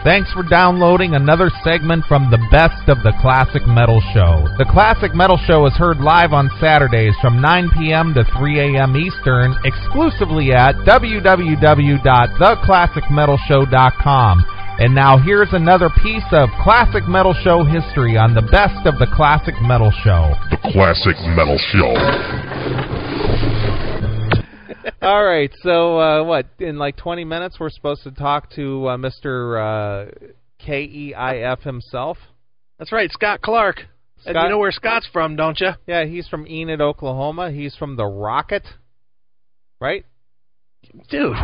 Thanks for downloading another segment from the Best of the Classic Metal Show. The Classic Metal Show is heard live on Saturdays from 9 p.m. to 3 a.m. Eastern, exclusively at www.theclassicmetalshow.com. And now here's another piece of Classic Metal Show history on the Best of the Classic Metal Show. The Classic Metal Show. All right, so what, in like 20 minutes we're supposed to talk to Mr. KEIF himself? That's right, Scott Clark. And you know where Scott's from, don't you? Yeah, he's from Enid, Oklahoma. He's from the Rocket, right? Dude. I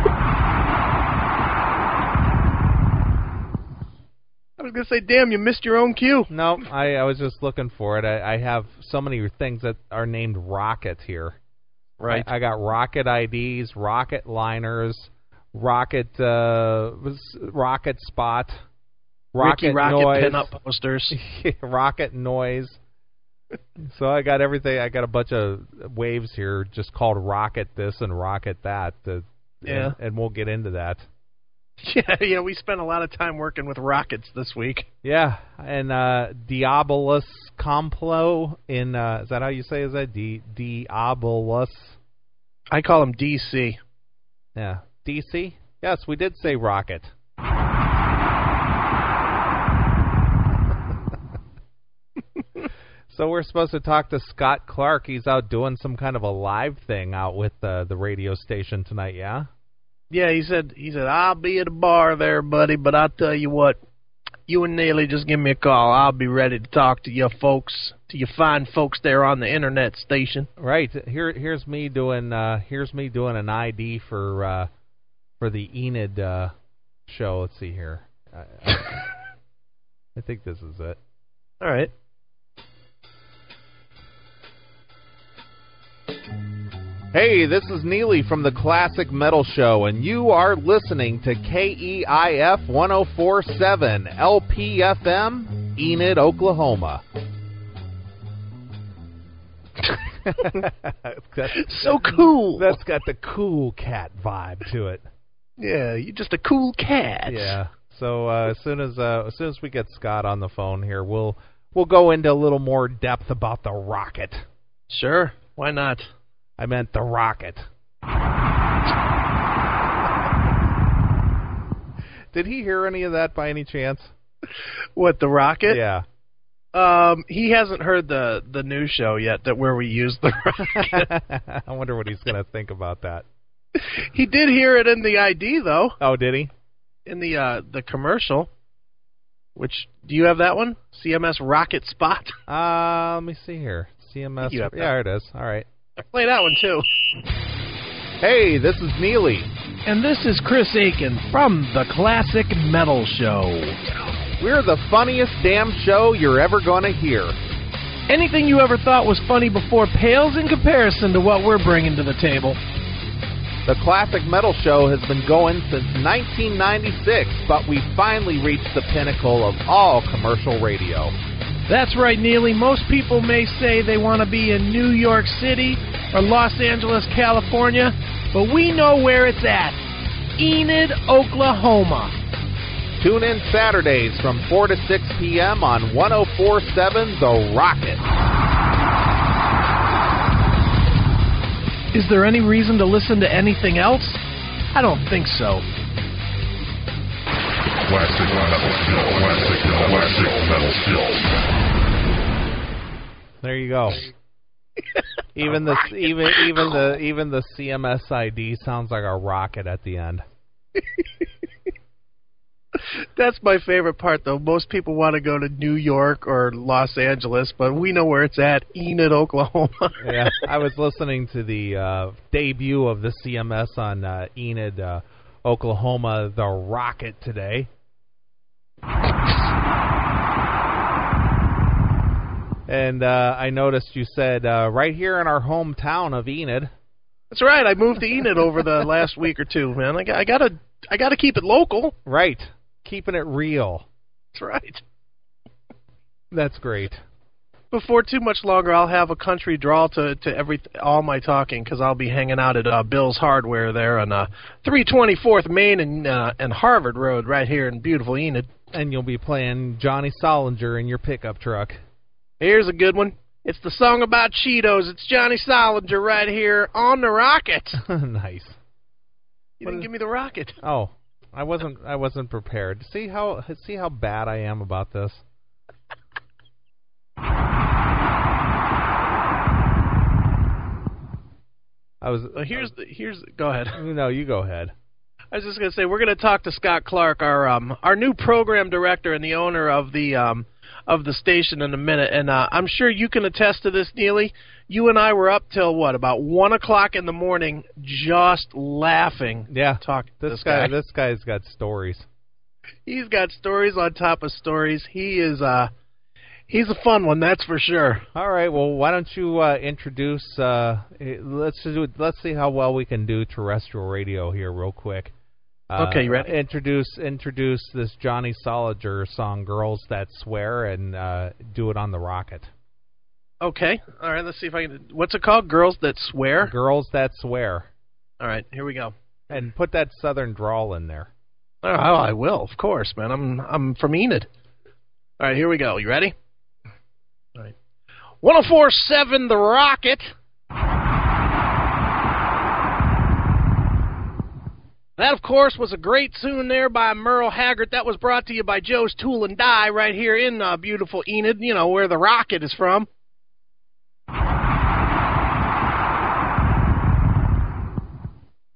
was going to say, damn, you missed your own cue. No, I was just looking for it. I have so many things that are named Rocket here. Right. I got Rocket IDs, Rocket Liners, Rocket Spot, Rocket Noise, pinup posters, Rocket Noise. So I got everything. I got a bunch of waves here just called Rocket this and Rocket that. Yeah. And we'll get into that. Yeah, we spent a lot of time working with rockets this week. Yeah, and Diabolus Complo in, is that how you say it? Is that Diabolus? I call him DC. Yeah, DC? Yes, we did say rocket. So we're supposed to talk to Scott Clark. He's out doing some kind of a live thing out with the radio station tonight, yeah? Yeah, he said, I'll be at a bar there, buddy, but I'll tell you what, you and Neeley just give me a call. I'll be ready to talk to you folks, to you fine folks there on the internet station. Right. Here's me doing an ID for the Enid show. Let's see here. I think this is it. All right. Hey, this is Neeley from the Classic Metal Show, and you are listening to KEIF 104.7 LPFM, Enid, Oklahoma. So cool. That's got the cool cat vibe to it. Yeah, you're just a cool cat. Yeah. So as soon as we get Scott on the phone here, we'll go into a little more depth about the rocket. Sure. Why not? I meant the rocket. Did he hear any of that by any chance? What, the rocket? Yeah. He hasn't heard the new show yet where we use the rocket. I wonder what he's going to think about that. He did hear it in the ID, though. Oh, did he? In the commercial. Which, do you have that one? CMS Rocket Spot? Let me see here. CMS. Yeah, there it is. All right. Play that one, too. Hey, this is Neeley. And this is Chris Aiken from the Classic Metal Show. We're the funniest damn show you're ever going to hear. Anything you ever thought was funny before pales in comparison to what we're bringing to the table. The Classic Metal Show has been going since 1996, but we finally reached the pinnacle of all commercial radio. That's right, Neeley. Most people may say they want to be in New York City or Los Angeles, California, but we know where it's at. Enid, Oklahoma. Tune in Saturdays from 4 to 6 p.m. on 104.7 The Rocket. Is there any reason to listen to anything else? I don't think so. Classic Metal Show. Classic Metal Show. There you go. Even the CMS ID sounds like a rocket at the end. That's my favorite part, though. Most people want to go to New York or Los Angeles, but we know where it's at, Enid, Oklahoma. Yeah, I was listening to the debut of the CMS on Enid, Oklahoma, The Rocket today. And I noticed you said right here in our hometown of Enid. That's right. I moved to Enid over the last week or two, man. I gotta keep it local. Right. Keeping it real. That's right. That's great. before too much longer, I'll have a country drawl to all my talking, because I'll be hanging out at Bill's Hardware there on 324th Main and Harvard Road right here in beautiful Enid. And you'll be playing Johnny Solinger in your pickup truck. Here's a good one. It's the song about Cheetos. It's Johnny Solinger right here on the rocket. Nice. You didn't give me the rocket. Oh, I wasn't prepared. See how bad I am about this. Go ahead. No, you go ahead. I was just going to say, we're going to talk to Scott Clark, our new program director and the owner of the station in a minute. And I'm sure you can attest to this, Neely. You and I were up till, about 1 o'clock in the morning just laughing. Yeah. Talking to This guy's got stories. He's got stories on top of stories. He's a fun one, that's for sure. All right, well, why don't you introduce? Let's see how well we can do terrestrial radio here, real quick. Okay, you ready? Introduce this Johnny Solinger song, "Girls That Swear," and do it on the rocket. Okay, all right. Let's see if I can. What's it called? Girls That Swear. Girls That Swear. All right, here we go. And put that southern drawl in there. Oh, I will, of course, man. I'm from Enid. All right, here we go. You ready? All right. 104.7 The Rocket. That, of course, was a great tune there by Merle Haggard. That was brought to you by Joe's Tool and Die right here in beautiful Enid, where the rocket is from.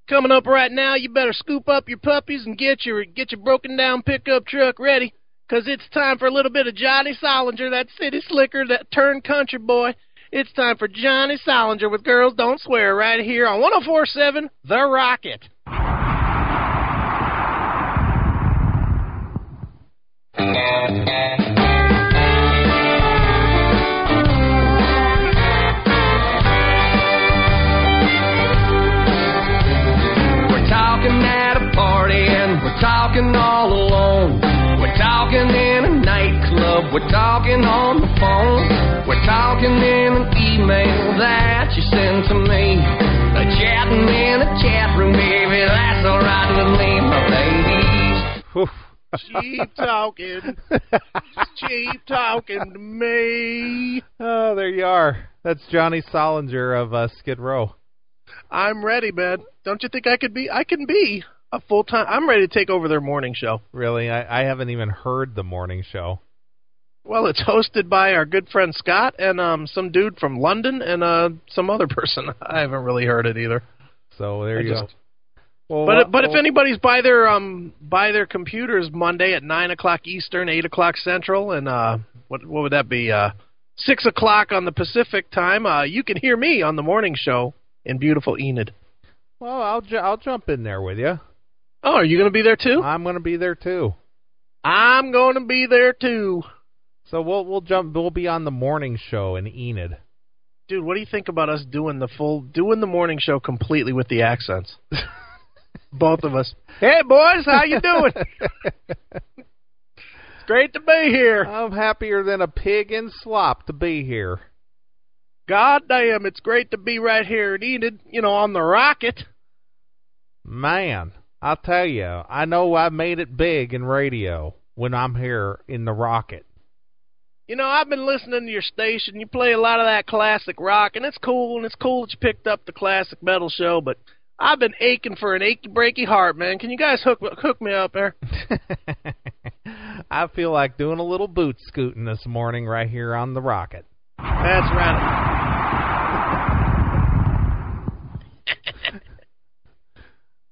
Coming up right now, you better scoop up your puppies and get your broken down pickup truck ready, because it's time for a little bit of Johnny Solinger, that city slicker, that turned country boy. It's time for Johnny Solinger with Girls Don't Swear right here on 104.7 The Rocket. We're talking at a party and we're talking all alone. We're talking in a nightclub, we're talking on the phone. We're talking in an email that you sent to me. Chatting in a chat room, baby, that's alright with me, my ladies. Cheap talking. Cheap talking to me. Oh, there you are. That's Johnny Solinger of Skid Row. I'm ready, man. Don't you think I can be a full-time... I'm ready to take over their morning show. Really? I haven't even heard the morning show. Well, it's hosted by our good friend Scott and some dude from London and some other person. I haven't really heard it either. So there you go. Well, but if anybody's by their computers Monday at 9 o'clock Eastern, 8 o'clock Central, and what would that be? 6 o'clock on the Pacific time. You can hear me on the morning show in beautiful Enid. Well, I'll jump in there with you. Oh, are you going to be there too? I'm going to be there too. I'm going to be there too. So we'll be on the morning show in Enid. Dude, what do you think about us doing the morning show completely with the accents? Both of us. Hey, boys, how you doing? It's great to be here. I'm happier than a pig in slop to be here. God damn, it's great to be right here in Enid, on the rocket. Man, I'll tell you, I know I made it big in radio when I'm here in the rocket. I've been listening to your station. You play a lot of that classic rock, and it's cool that you picked up the classic metal show, but I've been aching for an achy, breaky heart, man. Can you guys hook me up there? I feel like doing a little boot scooting this morning right here on the rocket. That's right.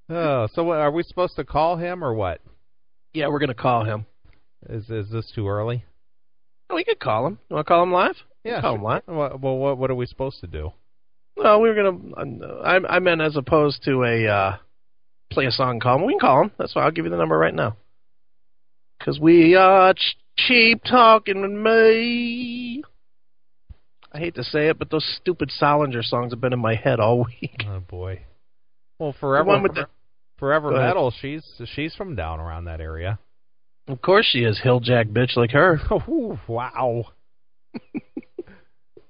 Oh, so are we supposed to call him or what? Yeah, we're going to call him. Is this too early? Oh, we could call him. You want to call him live? Yeah, call him live. Well, what are we supposed to do? Well, we were going to... I meant as opposed to play a song and call him. We can call him. That's why I'll give you the number right now. Because we are cheap talking with me. I hate to say it, but those stupid Solinger songs have been in my head all week. Oh, boy. Well, Forever Metal, she's from down around that area. Of course she is, Hilljack bitch like her. Oh, wow.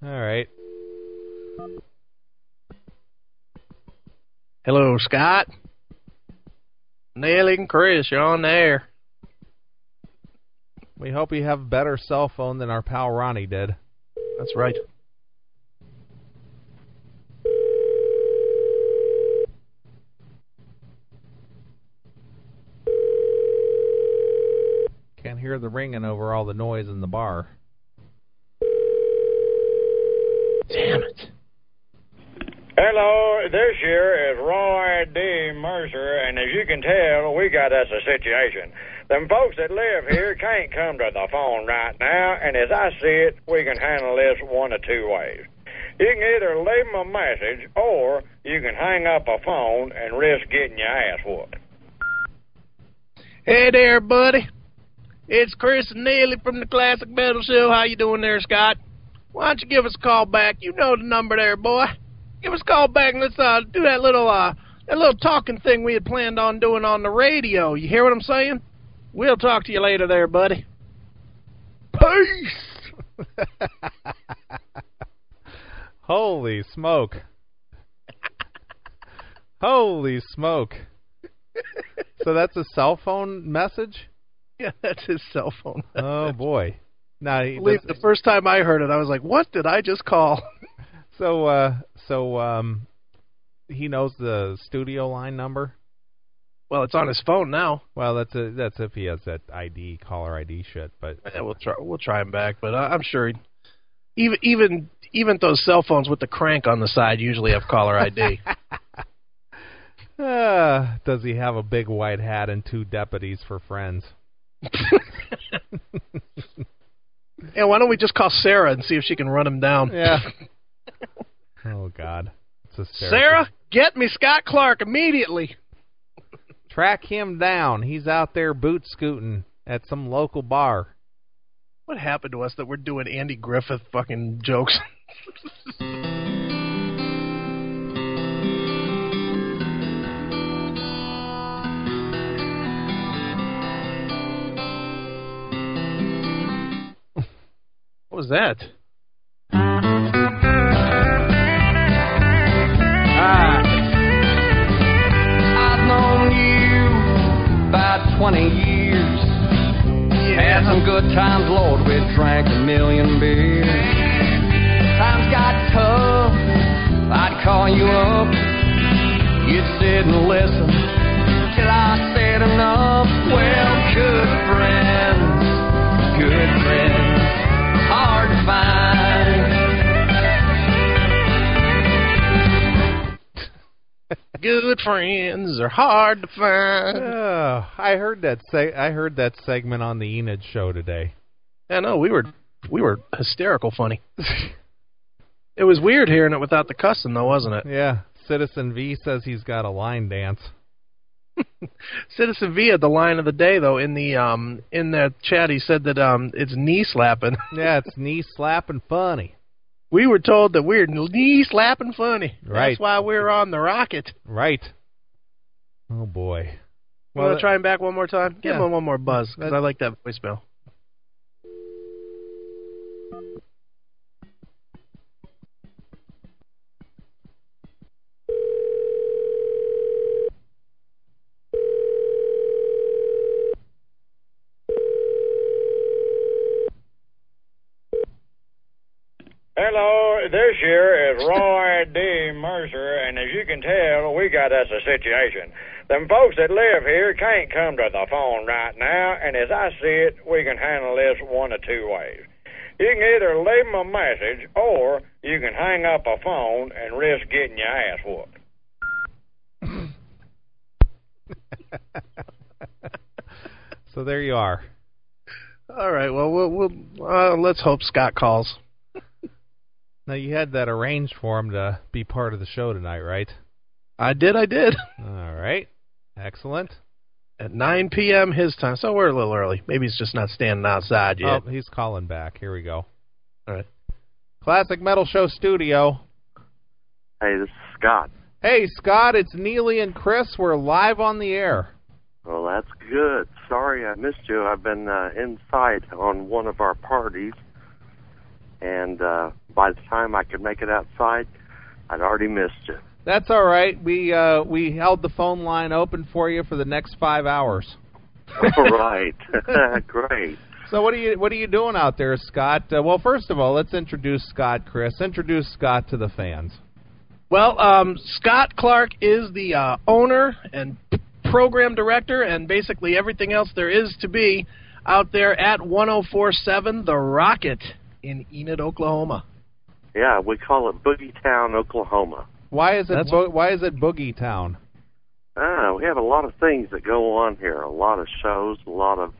All right. Hello, Scott. Neeley and Chris, you're on the air. We hope you have a better cell phone than our pal Ronnie did. That's right. Can't hear the ringing over all the noise in the bar. Damn it. Hello, this here is Roy D. Mercer, and as you can tell, we got us a situation. Them folks that live here can't come to the phone right now, and as I see it, we can handle this one of two ways. You can either leave them a message, or you can hang up a phone and risk getting your ass whooped. Hey there, buddy. It's Chris and Neeley from the Classic Metal Show. How you doing there, Scott? Why don't you give us a call back? You know the number there, boy. Give us a call back and let's do that little talking thing we had planned on doing on the radio. You hear what I'm saying? We'll talk to you later there, buddy. Peace! Holy smoke. Holy smoke. So that's a cell phone message? Yeah, that's his cell phone. Oh, boy. Now, The first time I heard it, I was like, what did I just call? So he knows the studio line number? Well, it's on his phone now. Well, that's if he has that ID, caller ID shit. But yeah, we'll try him back. But I'm sure even those cell phones with the crank on the side usually have caller ID. Does he have a big white hat and 2 deputies for friends? Yeah, why don't we just call Sarah and see if she can run him down? Yeah. Oh, God. It's hysterical. Sarah, get me Scott Clark immediately. Track him down. He's out there boot scooting at some local bar. What happened to us that we're doing Andy Griffith fucking jokes? What was that? I've known you about 20 years. Had some good times, Lord, we drank a million beers. Times got tough, I'd call you up. You'd sit and listen till I said enough. Well, good friends, hard to find. Good friends are hard to find. I heard that segment on the Enid show today. I know we were hysterical funny. It was weird hearing it without the cussing, though, wasn't it? Yeah. Citizen V says he's got a line dance. Citizen V had the line of the day, though, in the chat. He said that it's knee slapping. Yeah, it's knee slapping funny. We were told that we're knee slapping funny. Right. That's why we're on the rocket. Right. Oh, boy. Want to try him back one more time? Give him one more buzz, because I like that voicemail. Hello, this here is Roy D. Mercer, and as you can tell, we got us a situation. Them folks that live here can't come to the phone right now, and as I see it, we can handle this one of two ways. You can either leave them a message, or you can hang up a phone and risk getting your ass whooped. So there you are. All right, well, we'll let's hope Scott calls. Now, you had that arranged for him to be part of the show tonight, right? I did. All right. Excellent. At 9 p.m. his time, so we're a little early. Maybe he's just not standing outside yet. Oh, he's calling back. Here we go. All right. Classic Metal Show Studio. Hey, this is Scott. Hey, Scott, it's Neeley and Chris. We're live on the air. Well, that's good. Sorry I missed you. I've been inside on one of our parties. and by the time I could make it outside, I'd already missed you. That's all right. We held the phone line open for you for the next 5 hours. Right. Great. So what are you doing out there, Scott? Well, first of all, let's introduce Scott, Chris. Introduce Scott to the fans. Well, Scott Clark is the owner and program director and basically everything else there is to be out there at 1047 The Rocket in Enid, Oklahoma. Yeah, we call it Boogie Town, Oklahoma. Why is it Boogie Town? We have a lot of things that go on here. A lot of shows, a lot of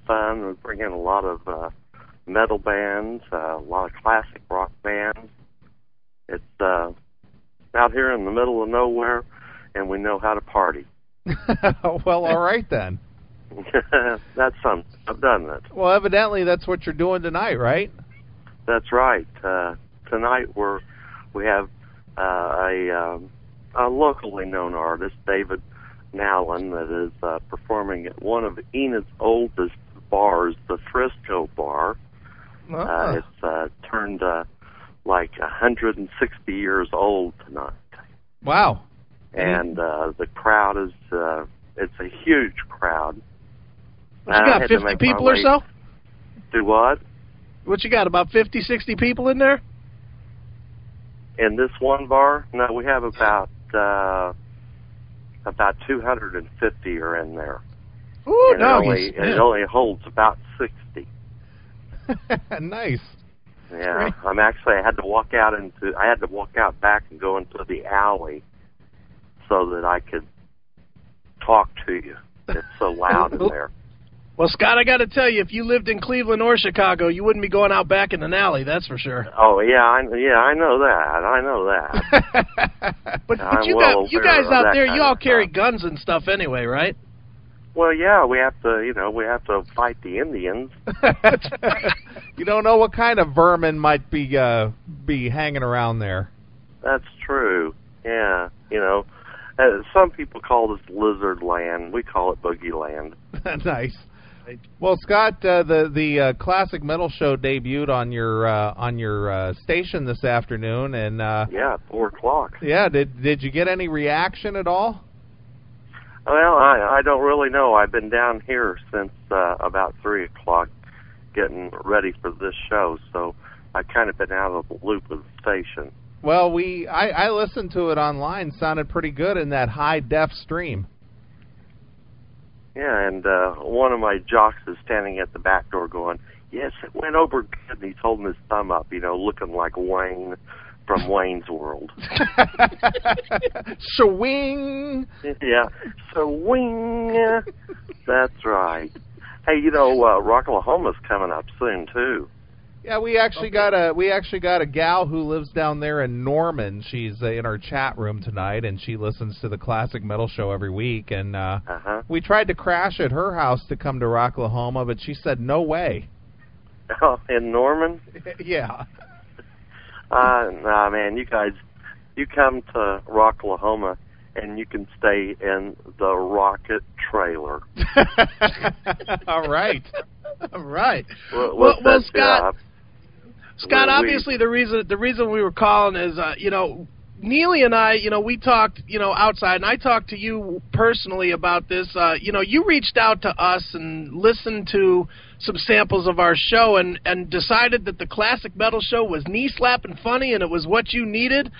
fun. We bring in a lot of metal bands, a lot of classic rock bands. It's out here in the middle of nowhere, and we know how to party. Well, all right then. That's something. I've done that. Well, evidently that's what you're doing tonight, right? That's right. Tonight we have a locally known artist, David Nowlin, that is performing at one of Enid's oldest bars, the Frisco Bar. It's turned like 160 years old tonight. Wow. And the crowd is, it's a huge crowd. What, you got 50 people or so? Do what? What you got, about 50, 60 people in there? In this one bar? No, we have about 250 are in there. Ooh, and it only holds about 60. Nice. Yeah, I had to walk out back and go into the alley so that I could talk to you. It's so loud in there. Well, Scott, I got to tell you, if you lived in Cleveland or Chicago, you wouldn't be going out back in an alley. That's for sure. Oh yeah, I know that. But you guys out there, you all carry guns and stuff anyway, right? Well, yeah, we have to fight the Indians. You don't know what kind of vermin might be hanging around there. That's true. Yeah, some people call this lizard land. We call it boogie land. Nice. Well, Scott, the classic metal show debuted on your station this afternoon, and yeah, 4:00. Yeah, did you get any reaction at all? Well, I don't really know. I've been down here since about 3:00, getting ready for this show, so I've kind of been out of the loop of the station. Well, I listened to it online. Sounded pretty good in that high def stream. Yeah, and one of my jocks is standing at the back door going, "Yes, it went over good." And he's holding his thumb up, looking like Wayne from Wayne's World. Swing. Yeah, swing. That's right. Hey, Rocklahoma's coming up soon too. Yeah, we actually got a gal who lives down there in Norman. She's in our chat room tonight, and she listens to the Classic Metal Show every week. And we tried to crash at her house to come to Rocklahoma, but she said no way. Oh, in Norman? Yeah. Nah, man, you guys, you come to Rocklahoma, and you can stay in the Rocket trailer. All right. All right. Well, Scott, obviously the reason we were calling is, Neeley and I, we talked, outside, and I talked to you personally about this. You reached out to us and listened to some samples of our show and decided that the Classic Metal Show was knee-slapping funny and it was what you needed.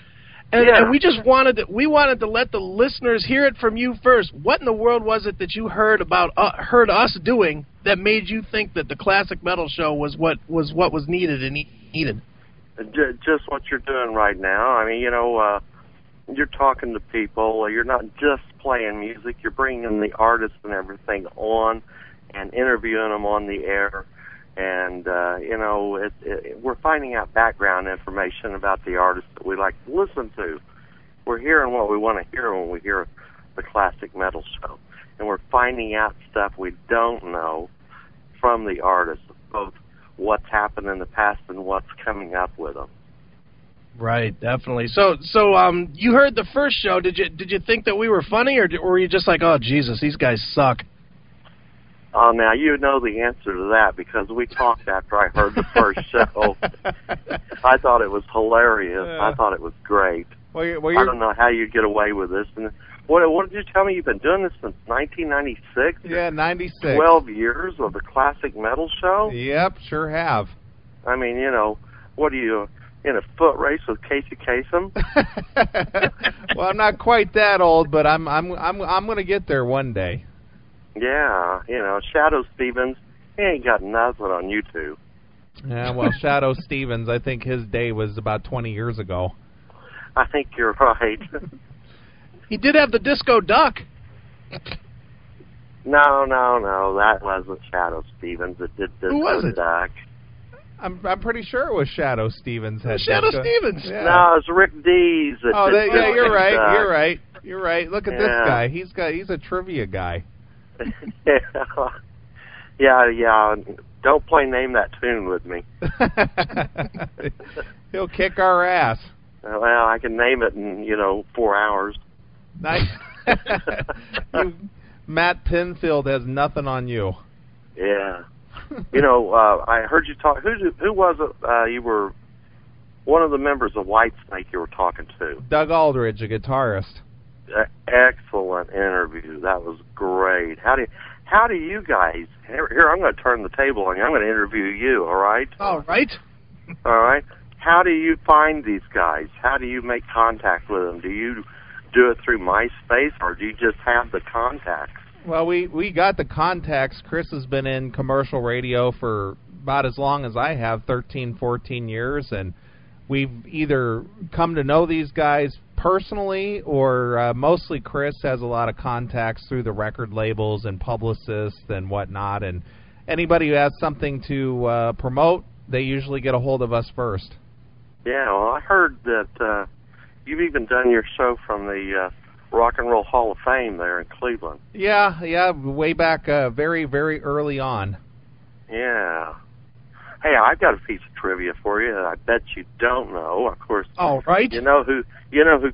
And we just wanted to let the listeners hear it from you first. What in the world was it that you heard us doing that made you think that the Classic Metal Show was what was needed and needed? Just what you're doing right now. I mean, you're talking to people. You're not just playing music. You're bringing the artists and everything on and interviewing them on the air. And, we're finding out background information about the artists that we like to listen to. We're hearing what we want to hear when we hear the Classic Metal Show. And we're finding out stuff we don't know from the artists, both what's happened in the past and what's coming up with them. Right, definitely. So you heard the first show. Did you think that we were funny, or were you just like, oh, Jesus, these guys suck? Oh, now you know the answer to that because we talked after I heard the first show. I thought it was hilarious. I thought it was great. Well, I don't know how you get away with this. And what did you tell me? You've been doing this since 1996? Yeah, 96. 12 years of the classic metal show? Yep, sure have. I mean, what are you, in a foot race with Casey Kasem? Well, I'm not quite that old, but I'm going to get there one day. Yeah, Shadow Stevens, he ain't got nothing on YouTube. Yeah, well, Shadow Stevens, I think his day was about 20 years ago. I think you're right. He did have the disco duck. No, that wasn't Shadow Stevens. It did Disco Who was it? Duck. I'm pretty sure it was Shadow Stevens. Shadow Stevens. Yeah. No, it's Rick Dees. Yeah, you're right. Duck. You're right. You're right. Look at this guy. He's a trivia guy. Yeah. Don't play Name That Tune with me. He'll kick our ass. Well, I can name it in 4 hours. Nice. Matt Pinfield has nothing on you. Yeah. I heard you talk. Who was it? You were one of the members of Whitesnake you were talking to. Doug Aldridge, a guitarist. Excellent interview. That was great. How do you guys? Here, I'm going to turn the table on you. I'm going to interview you. All right. All right. All right. How do you find these guys? How do you make contact with them? Do you do it through MySpace, or do you just have the contacts? Well, we got the contacts. Chris has been in commercial radio for about as long as I have, 13, 14 years, and we've either come to know these guys personally, or mostly Chris has a lot of contacts through the record labels and publicists and whatnot, and anybody who has something to promote, they usually get a hold of us first. Yeah, well, I heard that you've even done your show from the Rock and Roll Hall of Fame there in Cleveland. Yeah, way back very, very early on. Yeah. Hey, I've got a piece of trivia for you that I bet you don't know. Of course, all right. You know who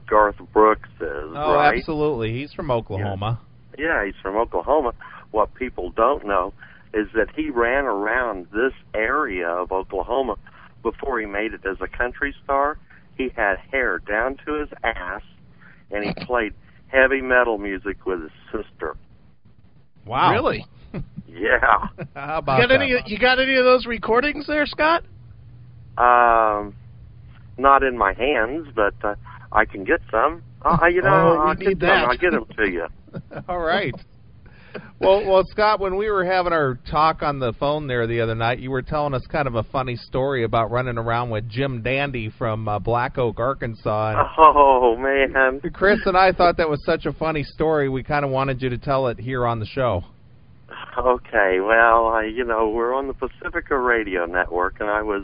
Garth Brooks is, right? Oh, absolutely. He's from Oklahoma. Yeah, he's from Oklahoma. What people don't know is that he ran around this area of Oklahoma before he made it as a country star. He had hair down to his ass, and he played heavy metal music with his sister. Wow. Really? Yeah. How about You got any of those recordings there, Scott? Not in my hands, but I can get some. I'll get them to you. All right. Well, Scott, when we were having our talk on the phone there the other night, you were telling us kind of a funny story about running around with Jim Dandy from Black Oak, Arkansas. And oh, man. Chris and I thought that was such a funny story, we kind of wanted you to tell it here on the show. Okay, well, we're on the Pacifica Radio Network, and I was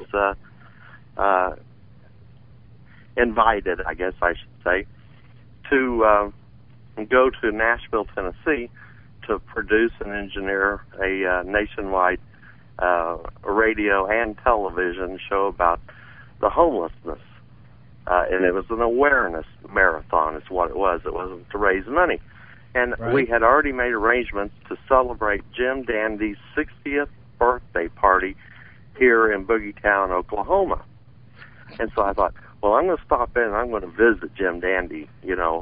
invited, I guess I should say, to go to Nashville, Tennessee, to produce and engineer a nationwide radio and television show about the homelessness. And it was an awareness marathon is what it was. It wasn't to raise money. And we had already made arrangements to celebrate Jim Dandy's 60th birthday party here in Boogeytown, Oklahoma. And so I thought, well, I'm going to stop in and I'm going to visit Jim Dandy,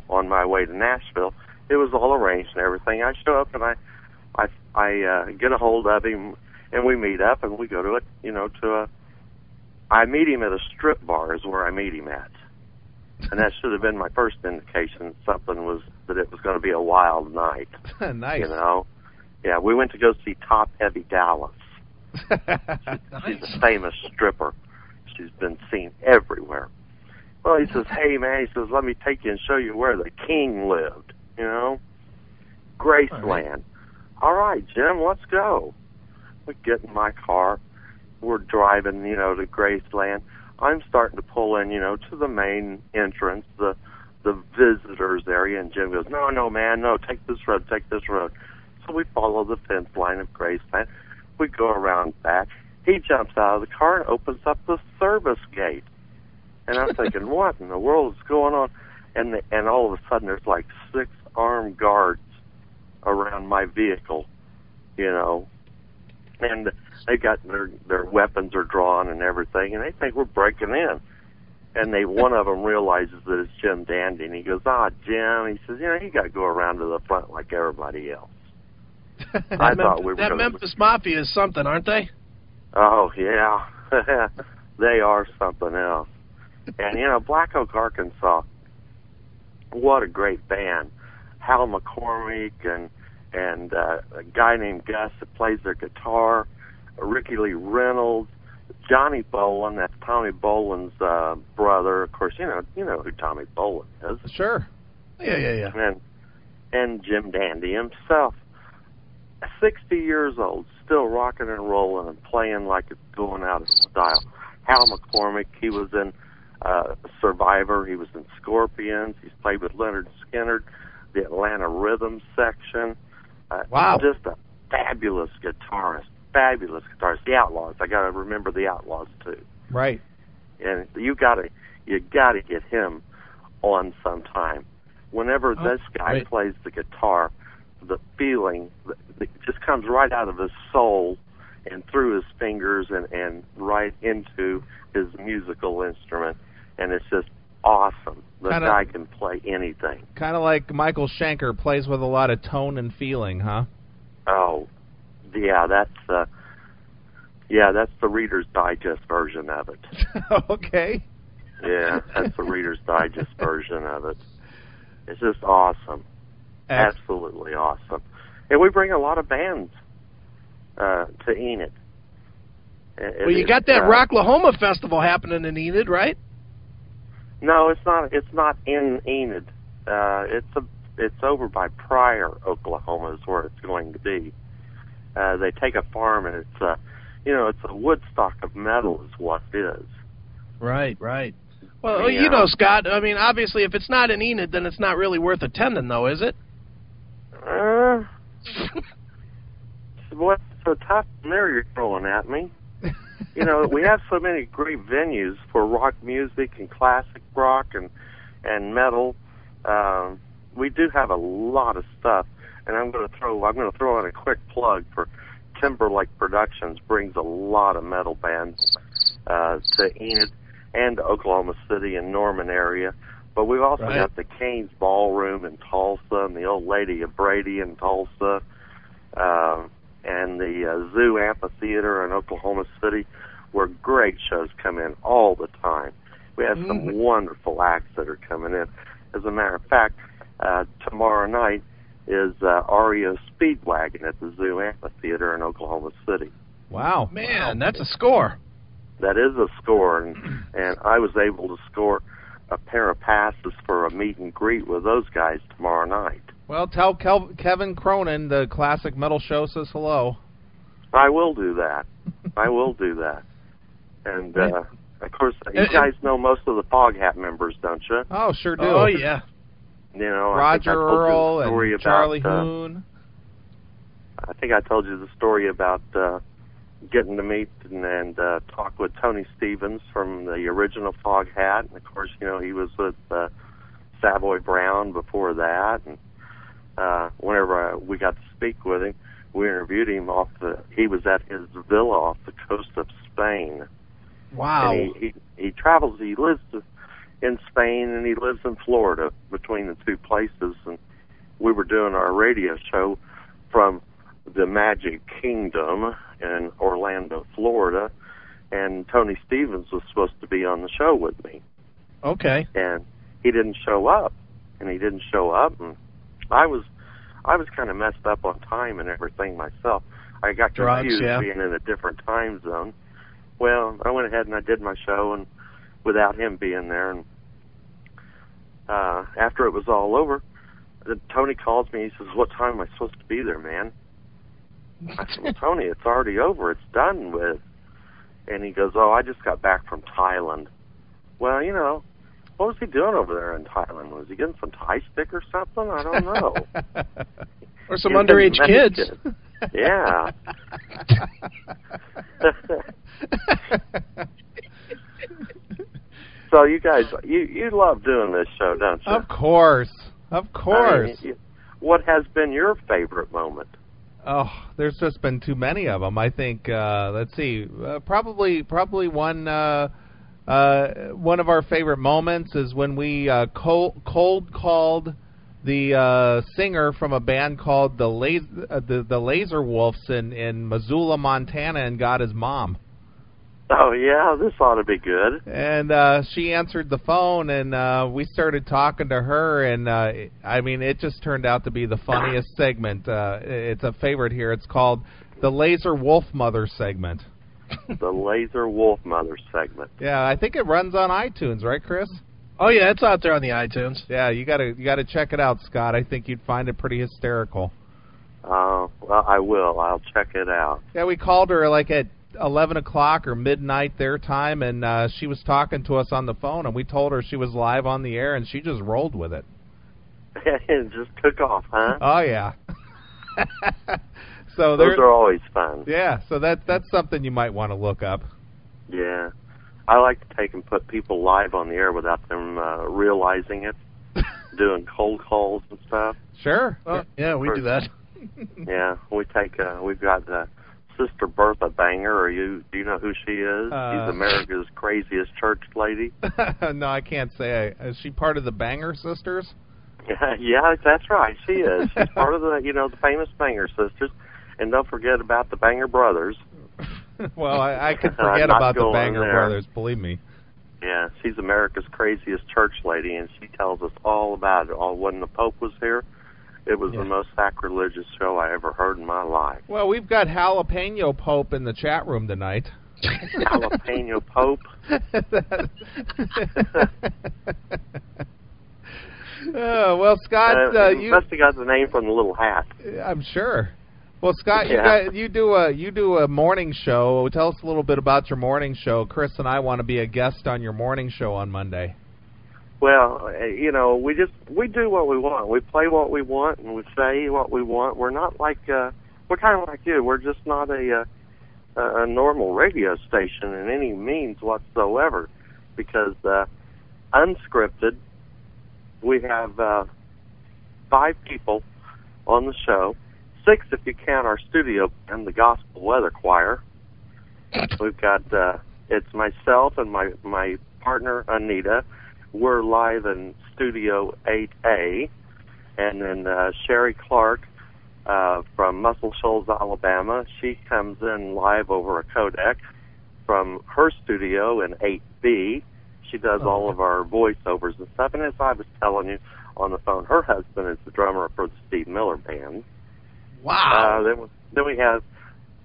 on my way to Nashville. It was all arranged and everything. I show up and I get a hold of him, and we meet up and we go to it, I meet him at a strip bar is where I meet him at. And that should have been my first indication that it was going to be a wild night. Nice. Yeah, we went to go see Top Heavy Dallas. She's a famous stripper. She's been seen everywhere. Well, he says, hey, man, he says, let me take you and show you where the king lived, Graceland. All right, Jim, let's go. We get in my car. We're driving, to Graceland. I'm starting to pull in, to the main entrance, the visitors area, and Jim goes, no, man, no, take this road. So we follow the fence line of Graceland. We go around back. He jumps out of the car and opens up the service gate. And I'm thinking, what in the world is going on? And all of a sudden, there's like 6 armed guards around my vehicle, you know, and they got their weapons are drawn and everything, and they think we're breaking in. And one of them realizes that it's Jim Dandy, and he goes, Jim, he says, you know, you got to go around to the front like everybody else. I thought we were that Memphis Mafia is something, aren't they? Oh, yeah. They are something else. And, you know, Black Oak, Arkansas, what a great band. Hal McCormick and a guy named Gus that plays their guitar, Ricky Lee Reynolds, Johnny Bolin, that's Tommy Bolin's brother. Of course, you know who Tommy Bolin is. Sure. Yeah. And Jim Dandy himself. 60 years old, still rocking and rolling and playing like it's going out of style. Hal McCormick, he was in Survivor, he was in Scorpions, he's played with Leonard Skinner, the Atlanta Rhythm section. Wow. Just a fabulous guitarist. The Outlaws, I got to remember the Outlaws too. Right. And you got to get him on sometime. Whenever this guy plays the guitar, the feeling it just comes right out of his soul and through his fingers and right into his musical instrument, and it's just awesome. The guy can play anything. Kind of like Michael Schenker plays with a lot of tone and feeling, huh? Oh, yeah, that's the Reader's Digest version of it. Okay. Yeah, that's the Reader's Digest version of it. It's just awesome. Absolutely awesome. And we bring a lot of bands to Enid. Well, you got that Rocklahoma Festival happening in Enid, right? No, it's not. It's not in Enid. It's over by Pryor, Oklahoma, is where it's going to be. They take a farm, and it's it's a Woodstock of metal, is what it is. Right. Well, you know, Scott. I mean, obviously, if it's not in Enid, then it's not really worth attending, though, is it? What's so tough there you're throwing at me? You know, we have so many great venues for rock music and classic rock and metal. We do have a lot of stuff, and I'm going to throw in a quick plug for Timberlake Productions. Brings a lot of metal bands to Enid and to Oklahoma City and Norman area. But we've also got the Cain's Ballroom in Tulsa and the Old Lady of Brady in Tulsa, and the Zoo Amphitheater in Oklahoma City, where great shows come in all the time. We have some wonderful acts that are coming in. As a matter of fact, tomorrow night is REO Speedwagon at the Zoo Amphitheater in Oklahoma City. Wow. Man, that's a score. That is a score, and I was able to score a pair of passes for a meet and greet with those guys tomorrow night. Well, tell Kevin Cronin the Classic Metal Show says hello. I will do that. And, of course, you guys know most of the Fog Hat members, don't you? Oh, sure do. Oh, yeah. You know, Roger Earl and Charlie about, Hoon. I think I told you the story about getting to meet and talk with Tony Stevens from the original Fog Hat. And, of course, you know, he was with Savoy Brown before that. And whenever we got to speak with him, we interviewed him he was at his villa off the coast of Spain. Wow. And he travels, he lives in Spain and he lives in Florida, between the two places. And we were doing our radio show from the Magic Kingdom in Orlando, Florida, and Tony Stevens was supposed to be on the show with me. Okay. And he didn't show up, and I was kind of messed up on time and everything myself. I got confused being in a different time zone. Well, I went ahead and I did my show and without him being there. And after it was all over, Tony calls me. He says, "What time am I supposed to be there, man?" I said, "Well, Tony, it's already over. It's done with." And he goes, "Oh, I just got back from Thailand." Well, you know, what was he doing over there in Thailand? Was he getting some Thai stick or something? I don't know. Or some underage kids. Yeah. So you guys, you love doing this show, don't you? Of course. I mean, what has been your favorite moment? Oh, there's just been too many of them. I think. Let's see. Probably one. One of our favorite moments is when we cold called the singer from a band called the Laser Wolves in Missoula, Montana, and got his mom. Oh, yeah, this ought to be good. And she answered the phone, and we started talking to her, and I mean, it just turned out to be the funniest segment. It's a favorite here. It's called the Laser Wolf Mother segment. The Laser Wolf Mother segment. Yeah, I think it runs on iTunes, right, Chris? Oh yeah, it's out there on the iTunes. Yeah, you gotta check it out, Scott. I think you'd find it pretty hysterical. Well, I will. I'll check it out. Yeah, we called her like at 11 o'clock or midnight their time, and she was talking to us on the phone, and we told her she was live on the air, and she just rolled with it. It just took off, huh? Oh yeah. So those are always fun. Yeah, so that's something you might want to look up. Yeah. I like to take and put people live on the air without them realizing it, doing cold calls and stuff. Sure. Yeah, we do that. Yeah, we've got Sister Bertha Banger. Do you know who she is? She's America's craziest church lady. No, I can't say. Is she part of the Banger Sisters? Yeah, that's right. She is. She's part of the famous Banger Sisters. And don't forget about the Banger Brothers. Well, I could forget about the Banger Brothers, believe me. Yeah, she's America's craziest church lady, and she tells us all about it. When the Pope was here, it was the most sacrilegious show I ever heard in my life. Well, we've got Jalapeno Pope in the chat room tonight. Jalapeno Pope? Well, Scott, you must have got the name from the little hat. I'm sure. Well, Scott, you do a morning show. Tell us a little bit about your morning show. Chris and I want to be a guest on your morning show on Monday. Well, we do what we want. We play what we want, and we say what we want. We're not like we're kind of like you. We're just not a normal radio station in any means whatsoever, because unscripted. We have 5 people on the show. 6 if you count our studio and the Gospel Weather Choir. We've got it's myself and my partner Anita. We're live in Studio 8A, and then Sherry Clark from Muscle Shoals, Alabama. She comes in live over a codec from her studio in 8B. She does all of our voiceovers and stuff. And as I was telling you on the phone, her husband is the drummer for the Steve Miller Band. Wow. Then we have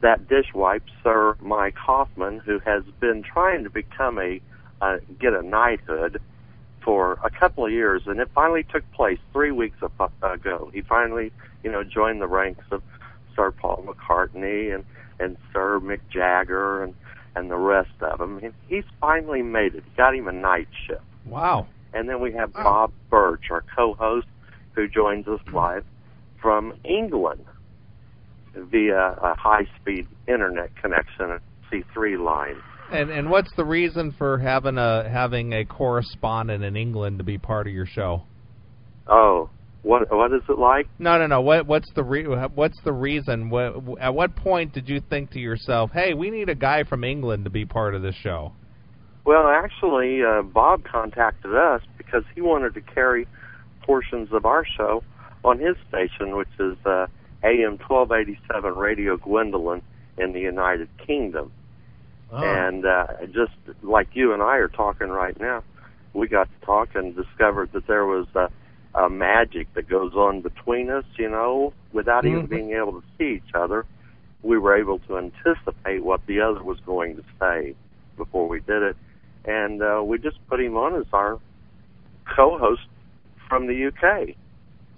that dishwipe, Sir Mike Hoffman, who has been trying to become get a knighthood for a couple of years, and it finally took place 3 weeks ago. He finally, joined the ranks of Sir Paul McCartney and Sir Mick Jagger and the rest of them. He's finally made it. He got him a night shift. Wow. And then we have Bob Birch, our co-host, who joins us live from England via a high-speed internet connection, a C3 line. And what's the reason for having a correspondent in England to be part of your show? Oh, what is it like? No. What's the reason? At what point did you think to yourself, "Hey, we need a guy from England to be part of this show"? Well, actually, Bob contacted us because he wanted to carry portions of our show on his station, which is AM 1287 Radio Gwendolyn in the United Kingdom. Oh. And just like you and I are talking right now, we got to talk and discovered that there was a magic that goes on between us, without even being able to see each other. We were able to anticipate what the other was going to say before we did it. And we just put him on as our co-host from the UK.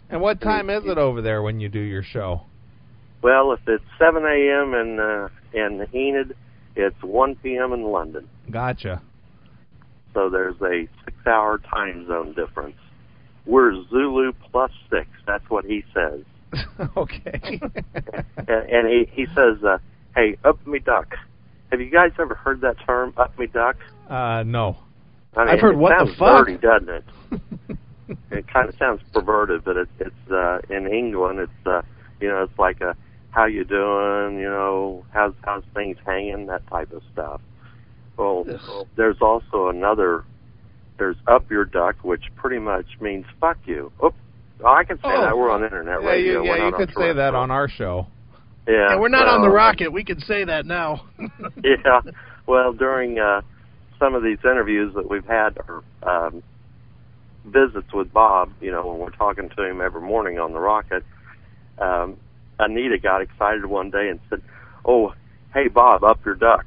And what time is it over there when you do your show? Well, if it's 7 a.m. in Enid, it's 1 p.m. in London. Gotcha. So there's a 6-hour time zone difference. We're Zulu plus 6. That's what he says. Okay. and he says, hey, up me duck. Have you guys ever heard that term, up me duck? No. I mean, I've heard what the fuck. It sounds dirty, doesn't it? It kind of sounds perverted, but it's in England, it's, it's like how you doing, how's things hanging, that type of stuff. Well, there's also there's up your duck, which pretty much means fuck you. Oops. Oh, I can say that. We're on internet radio. You could say that on our show. Yeah, we're not on the rocket. We can say that now. Yeah. Well, during some of these interviews that we've had, or visits with Bob, when we're talking to him every morning on the rocket, Anita got excited one day and said, "Oh, hey, Bob, up your duck."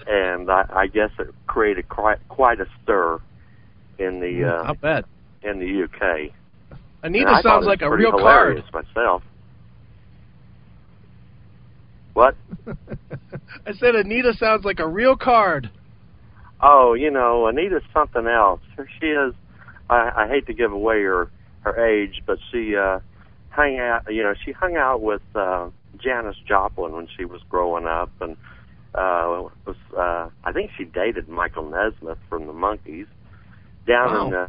And I guess it created quite a stir in the I'll bet. in the UK. Anita sounds like a real card. Myself. What? I said Anita sounds like a real card. Oh, Anita's something else. She is. I hate to give away her age, but she hung out. She hung out with Janis Joplin when she was growing up, and I think she dated Michael Nesmith from the Monkees down in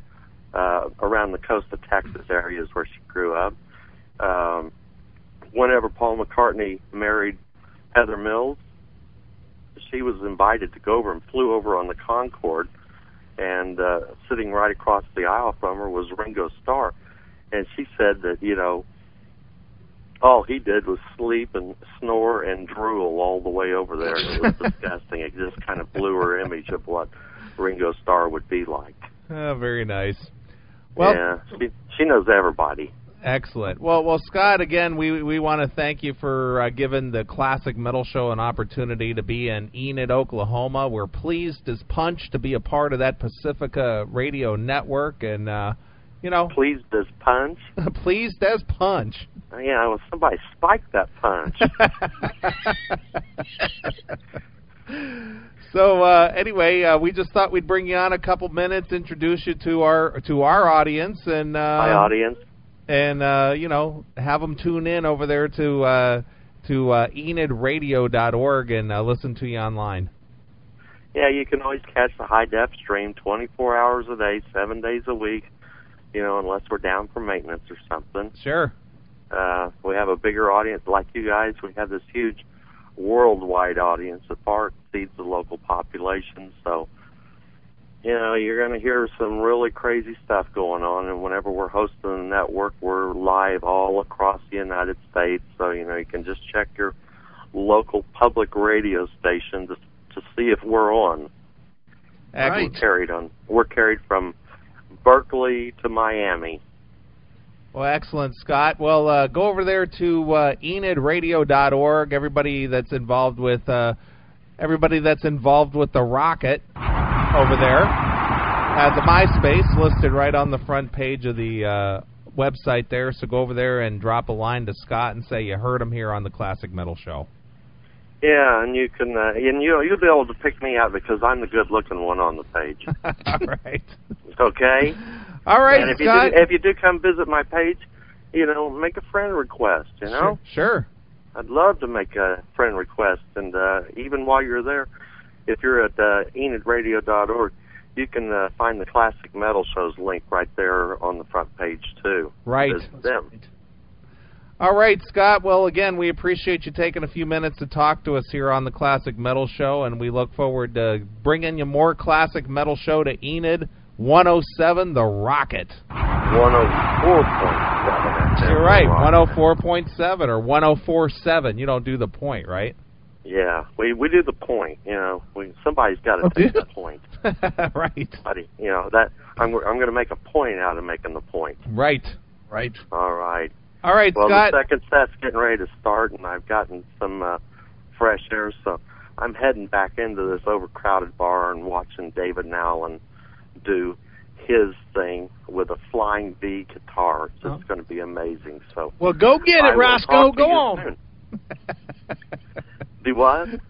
around the coast of Texas areas where she grew up. Whenever Paul McCartney married Heather Mills, she was invited to go over and flew over on the Concorde, and sitting right across the aisle from her was Ringo Starr. And she said that, all he did was sleep and snore and drool all the way over there. It was disgusting. It just kind of blew her image of what Ringo Starr would be like. Very nice. Well, yeah, she knows everybody. Excellent. Well, Scott, again, we want to thank you for giving the Classic Metal Show an opportunity to be in Enid, Oklahoma. We're pleased as punch to be a part of that Pacifica radio network, and pleased as punch. Pleased as punch. Yeah, well, somebody spiked that punch. So anyway, we just thought we'd bring you on a couple minutes, introduce you to our audience, and my audience. And have them tune in over there to enidradio.org and listen to you online. Yeah, you can always catch the high def stream 24 hours a day, 7 days a week. Unless we're down for maintenance or something. Sure. We have a bigger audience like you guys. We have this huge worldwide audience that far exceeds the local population. So, you're going to hear some really crazy stuff going on. And whenever we're hosting the network, we're live all across the United States. So, you can just check your local public radio station to see if we're on. Right. We're carried from Berkeley to Miami. Well, excellent, Scott. Well, go over there to enidradio.org. Everybody that's involved with the rocket over there has a MySpace listed right on the front page of the website there. So go over there and drop a line to Scott and say you heard him here on the Classic Metal Show. Yeah, and you can, you'll be able to pick me out because I'm the good-looking one on the page. All right. Okay. All right, and Scott. If you do come visit my page, make a friend request. Sure. I'd love to make a friend request, and even while you're there, if you're at enidradio.org, you can find the Classic Metal Shows link right there on the front page too. Right. Them. All right, Scott. Well, again, we appreciate you taking a few minutes to talk to us here on the Classic Metal Show, and we look forward to bringing you more Classic Metal Show to Enid 107, The Rocket. 104.7. You're right, 104.7 or 104.7. You don't do the point, right? Yeah, we do the point. Somebody's got to take the point. Right. Buddy, that I'm going to make a point out of making the point. Right. All right. All right, well, Scott. The second set's getting ready to start, and I've gotten some fresh air, so I'm heading back into this overcrowded bar and watching David Nowlin do his thing with a flying V guitar. It's just going to be amazing. So, well, go get it, Roscoe. Go on. Do what?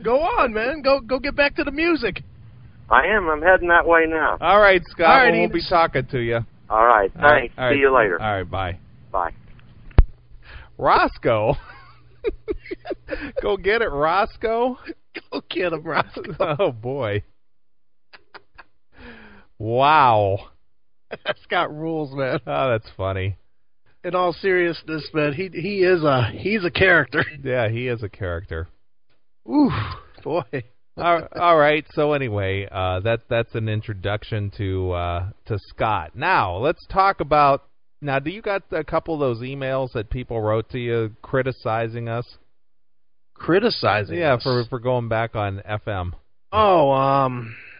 Go on, man. Go get back to the music. I am. I'm heading that way now. All right, Scott. All right, we'll be talking to you. All right. Thanks. All right. See you later. All right. Bye. Bye. Roscoe. Go get it, Roscoe. Go get him, Roscoe. Oh, boy. Wow. Scott rules, man. Oh, that's funny. in all seriousness, man, he's a character. Yeah, he is a character. Ooh, boy. All right. So anyway, that's an introduction to Scott. Now let's talk about. Now, do you got a couple of those emails that people wrote to you criticizing us? Criticizing? Yeah, us? for going back on FM. Oh,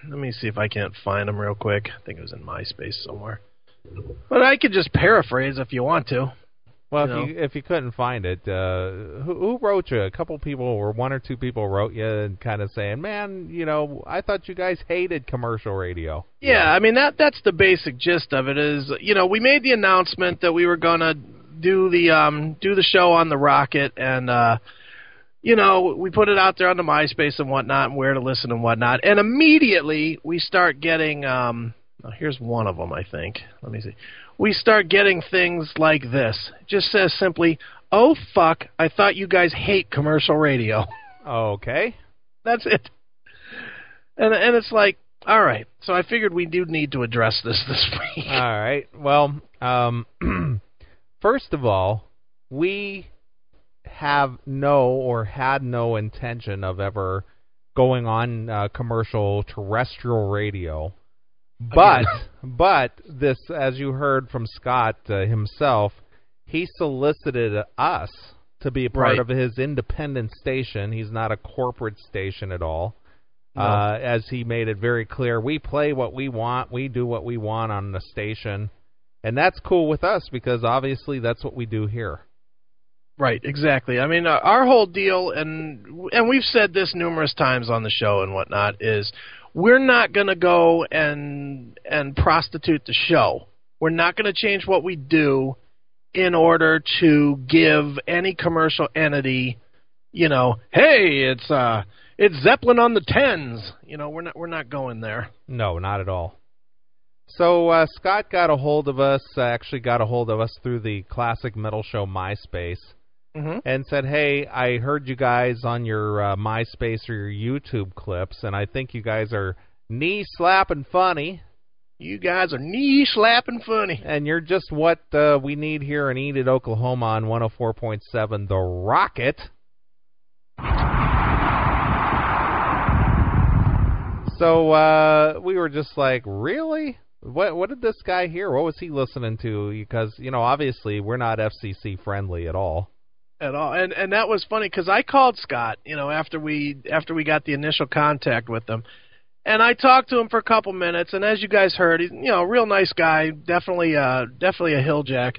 let me see if I can't find them real quick. I think it was in MySpace somewhere. But I could just paraphrase if you want to. Well, if you couldn't find it, who wrote you? A couple people, or one or two people wrote you and kind of saying, man, I thought you guys hated commercial radio. Yeah, I mean, that's the basic gist of it is, we made the announcement that we were going to do the show on the Rocket, and, we put it out there on the MySpace and whatnot and where to listen and whatnot, and immediately we start getting, here's one of them, I think. Let me see. We start getting things like this. It just says simply, "Oh, fuck, I thought you guys hate commercial radio." Okay. That's it. And it's like, all right, so I figured we do need to address this week. All right. Well, first of all, we have had no intention of ever going on commercial terrestrial radio. But this, as you heard from Scott himself, he solicited us to be a part of his independent station. He's not a corporate station at all. No. As he made it very clear, we play what we want, we do what we want on the station, and that's cool with us because obviously that's what we do here. Right, exactly. I mean, our whole deal, and we've said this numerous times on the show and whatnot, is we're not going to go and prostitute the show. We're not going to change what we do in order to give any commercial entity, hey, it's Zeppelin on the 10s. We're not going there. No, not at all. So Scott got a hold of us through the Classic Metal Show MySpace. Mm-hmm. And said, hey, I heard you guys on your MySpace or your YouTube clips, and I think you guys are knee-slapping funny. You guys are knee-slapping funny. And you're just what we need here in Enid, Oklahoma on 104.7 The Rocket. So we were just like, really? What did this guy hear? What was he listening to? Because, obviously we're not FCC-friendly at all. At all, and that was funny because I called Scott, after we got the initial contact with him, and I talked to him for a couple minutes. And as you guys heard, he's a real nice guy, definitely a hilljack.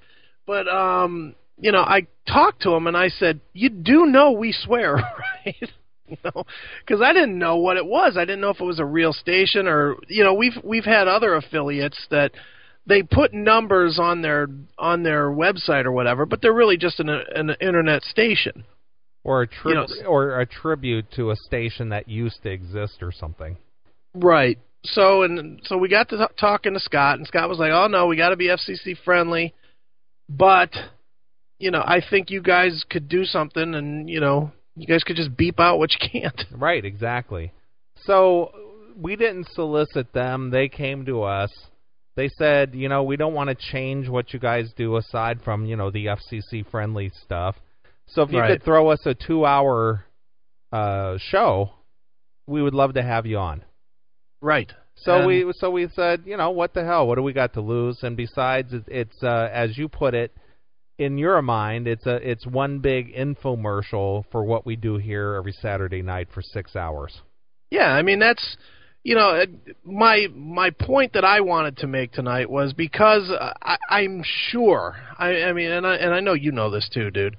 But I talked to him and I said, "You do know we swear, right?" Because I didn't know what it was. I didn't know if it was a real station or we've had other affiliates that. They put numbers on their website or whatever, but they're really just an internet station. Or a tribute to a station that used to exist or something. Right. So we got to talking to Scott, and Scott was like, "Oh no, we got to be FCC friendly, but I think you guys could do something, and you guys could just beep out what you can't." Right. Exactly. So we didn't solicit them; they came to us. They said, we don't want to change what you guys do aside from, the FCC-friendly stuff. So if you could throw us a 2-hour show, we would love to have you on. Right. So we said, what the hell? What do we got to lose? And besides, it's as you put it, in your mind, it's one big infomercial for what we do here every Saturday night for 6 hours. Yeah, I mean that's. My point that I wanted to make tonight was because I'm sure, I mean, and I know you know this too, dude.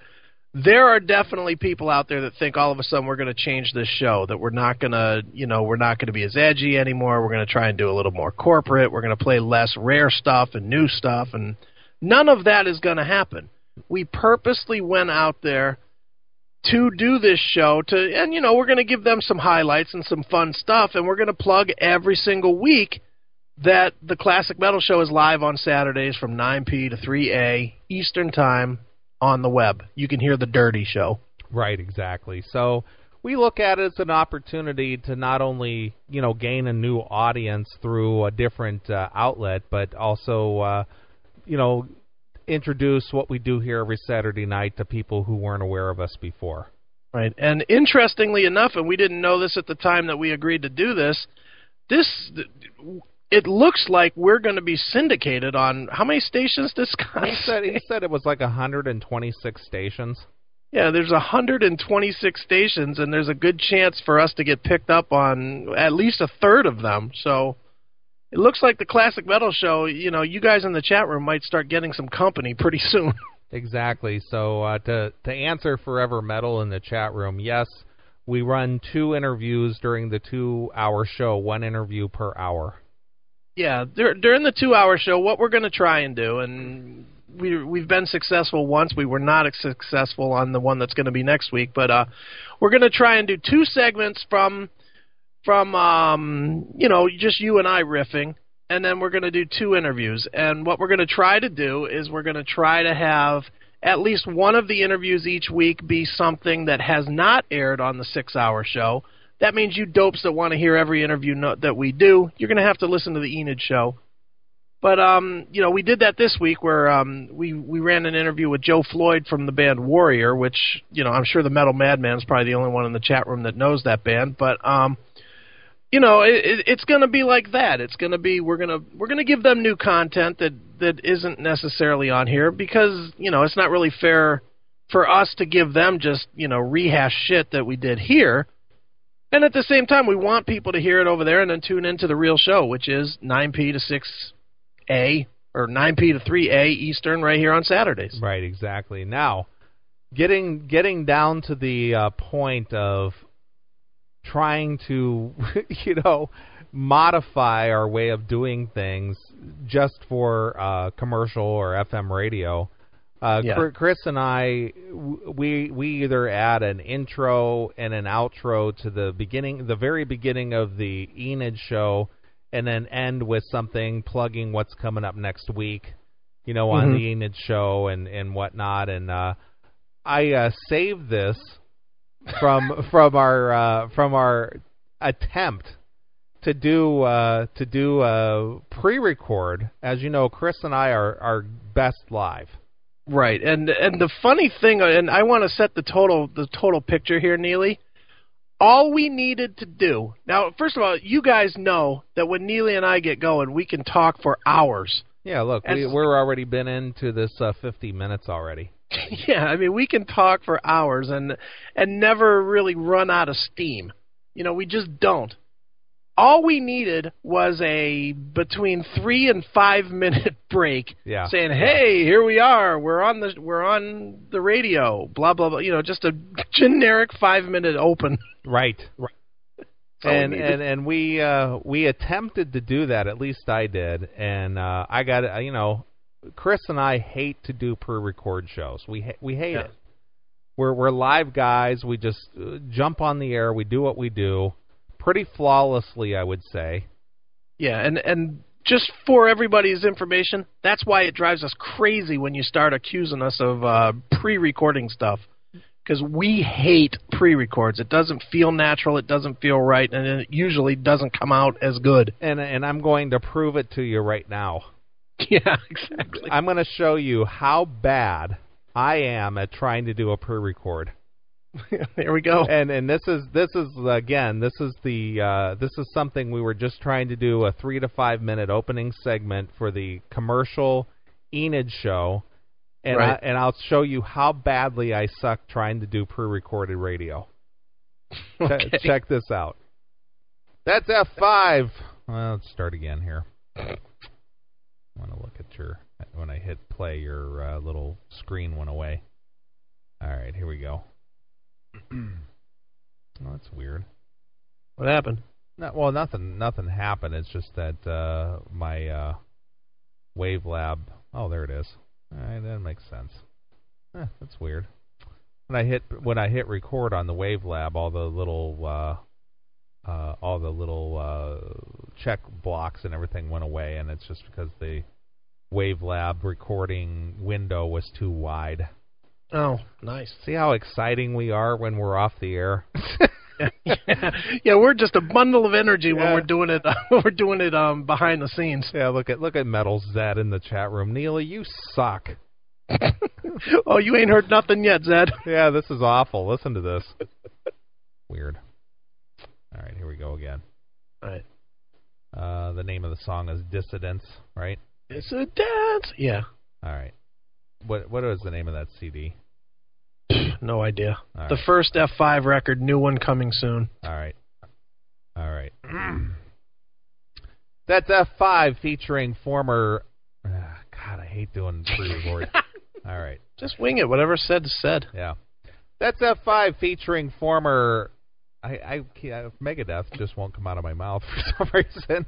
There are definitely people out there that think all of a sudden we're going to change this show, that we're not going to be as edgy anymore. We're going to try and do a little more corporate. We're going to play less rare stuff and new stuff, and none of that is going to happen. We purposely went out there to do this show, and we're going to give them some highlights and some fun stuff, and we're going to plug every single week that the Classic Metal Show is live on Saturdays from 9p to 3a Eastern Time on the web. You can hear the Dirty Show. Right, exactly. So we look at it as an opportunity to not only, gain a new audience through a different outlet, but also, introduce what we do here every Saturday night to people who weren't aware of us before. Right, and interestingly enough, and we didn't know this at the time that we agreed to do this, it looks like we're going to be syndicated on how many stations this guy He said it was like 126 stations. Yeah, there's 126 stations, and there's a good chance for us to get picked up on at least a third of them. So it looks like the Classic Metal Show, you guys in the chat room might start getting some company pretty soon. Exactly. So to answer Forever Metal in the chat room, yes, we run 2 interviews during the 2-hour show, 1 interview per hour. Yeah, during the 2-hour show, what we're going to try and do, and we've been successful once. We were not successful on the one that's going to be next week, but we're going to try and do 2 segments from just you and I riffing, and then we're going to do 2 interviews. And what we're going to try to do is we're going to try to have at least one of the interviews each week be something that has not aired on the 6-hour show. That means you dopes that want to hear every interview that we do, you're going to have to listen to the Enid show. But, we did that this week where we ran an interview with Joe Floyd from the band Warrior, which, I'm sure the Metal Madman is probably the only one in the chat room that knows that band. But, it's going to be like that. It's going to be we're going to give them new content that isn't necessarily on here because, it's not really fair for us to give them just, rehash shit that we did here. And at the same time, we want people to hear it over there and then tune into the real show, which is 9p to 6A or 9p to 3A Eastern right here on Saturdays. Right, exactly. Now, getting down to the point of trying to, modify our way of doing things just for commercial or FM radio. Chris and I, we either add an intro and an outro to the very beginning of the Enid show, and then end with something plugging what's coming up next week, on the Enid show and whatnot. And I saved this from our attempt to do a pre-record. As you know, Chris and I are best live. Right, and the funny thing, and I want to set the total picture here, Neely. All we needed to do now, first of all, you guys know that when Neely and I get going, we can talk for hours. Yeah, look, we're already been into this 50 minutes already. Yeah, I mean, we can talk for hours and never really run out of steam. We just don't. All we needed was a between 3 and 5 minute break, saying, "Hey, here we are. We're on the radio." Blah blah blah. Just a generic 5-minute open. Right. And we attempted to do that. At least I did. And I got Chris and I hate to do pre-record shows. We hate it. We're live guys. We just jump on the air. We do what we do. Pretty flawlessly, I would say. Yeah, and just for everybody's information, that's why it drives us crazy when you start accusing us of pre-recording stuff. Because we hate pre-records. It doesn't feel natural, it doesn't feel right, and it usually doesn't come out as good. And I'm going to prove it to you right now. Yeah, exactly. I'm going to show you how bad I am at trying to do a pre-record. There we go. And this is something we were just trying to do, a 3 to 5 minute opening segment for the commercial Enid show, and right. I'll show you how badly I suck trying to do pre-recorded radio. Okay. Check this out. That's F5. Well, let's start again here. I want to look at when I hit play, your little screen went away. All right, here we go. Oh, that's weird. What happened? Nothing happened. It's just that my WaveLab. Oh, there it is. All right, that makes sense. That's weird. When I hit record on the WaveLab, all the little check blocks and everything went away, and it's just because the WaveLab recording window was too wide. Oh, nice. See how exciting we are when we're off the air? Yeah, we're just a bundle of energy when we're doing it. We're doing it behind the scenes. Yeah, look at Metal Zed in the chat room. Neely, you suck. Oh, you ain't heard nothing yet, Zed. Yeah, this is awful. Listen to this. Weird. All right, here we go again. All right. The name of the song is Dissidents, right? Dissidents. Yeah. All right. What is the name of that CD? No idea. All the right. first F5 record, new one coming soon. All right. That's F5 featuring former... God, I hate doing pre-record. All right. Just wing it. Whatever's said is said. Yeah. That's F5 featuring former... Megadeth just won't come out of my mouth for some reason.